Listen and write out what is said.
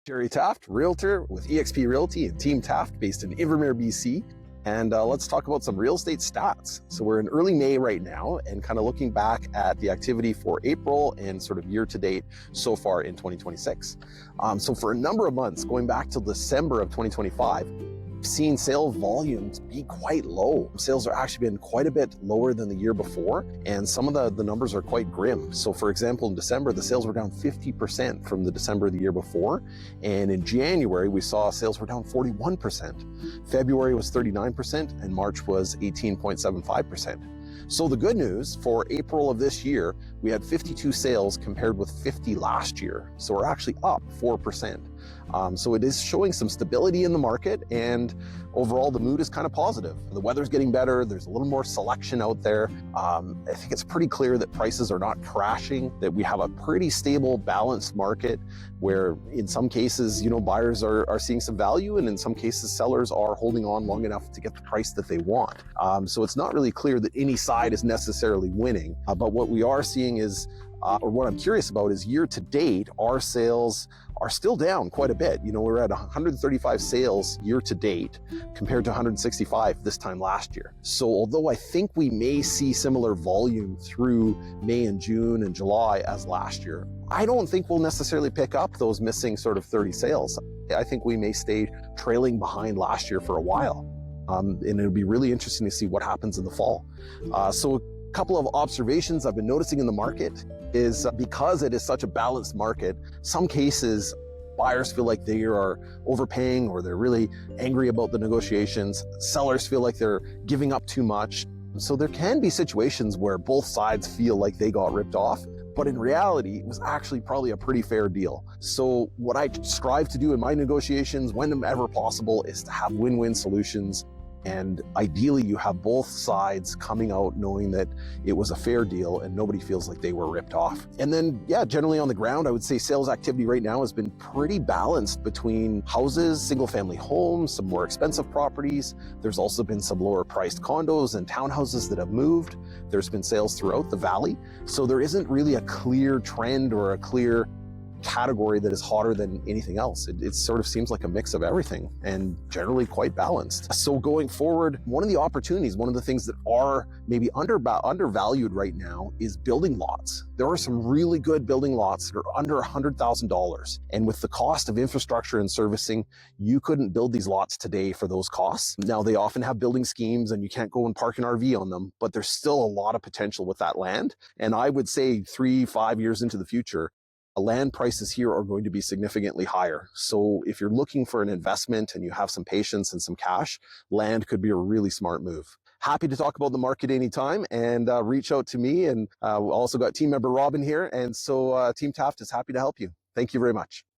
Jerry Taft, Realtor with eXp Realty and Team Taft based in Invermere, BC. And let's talk about some real estate stats. So we're in early May right now and kind of looking back at the activity for April and sort of year to date so far in 2026. So for a number of months, going back to December of 2025, seen sale volumes be quite low. Sales are actually been quite a bit lower than the year before, and some of the numbers are quite grim. So for example, in December, the sales were down 50% from the December of the year before, and in January, we saw sales were down 41%. February was 39%, and March was 18.75%. So the good news for April of this year, we had 52 sales compared with 50 last year. So we're actually up 4%. So it is showing some stability in the market, and overall the mood is kind of positive. The weather's getting better, there's a little more selection out there. I think it's pretty clear that prices are not crashing, that we have a pretty stable, balanced market where in some cases, buyers are seeing some value, and in some cases sellers are holding on long enough to get the price that they want. So it's not really clear that any side is necessarily winning, but what we are seeing is, or what I'm curious about is year to date, our sales are still down quite a bit. We're at 135 sales year to date compared to 165 this time last year. So although I think we may see similar volume through May and June and July as last year, I don't think we'll necessarily pick up those missing sort of 30 sales. I think we may stay trailing behind last year for a while. And it'll be really interesting to see what happens in the fall. So a couple of observations I've been noticing in the market is because it is such a balanced market, some cases buyers feel like they are overpaying or they're really angry about the negotiations. Sellers feel like they're giving up too much. So there can be situations where both sides feel like they got ripped off, but in reality, it was actually probably a pretty fair deal. So what I strive to do in my negotiations, whenever possible, is to have win-win solutions. And ideally, you have both sides coming out knowing that it was a fair deal and nobody feels like they were ripped off. And then, yeah, generally on the ground, I would say sales activity right now has been pretty balanced between houses, single-family homes, some more expensive properties. There's also been some lower-priced condos and townhouses that have moved. There's been sales throughout the valley. So there isn't really a clear trend or a clear category that is hotter than anything else. It sort of seems like a mix of everything and generally quite balanced. So going forward, one of the opportunities, one of the things that are maybe undervalued right now is building lots. There are some really good building lots that are under $100,000. And with the cost of infrastructure and servicing, you couldn't build these lots today for those costs. Now, they often have building schemes and you can't go and park an RV on them, but there's still a lot of potential with that land. And I would say 3-5 years into the future, land prices here are going to be significantly higher. So if you're looking for an investment and you have some patience and some cash, land could be a really smart move. Happy to talk about the market anytime, and reach out to me. And we also got team member Robin here. And so Team Taft is happy to help you. Thank you very much.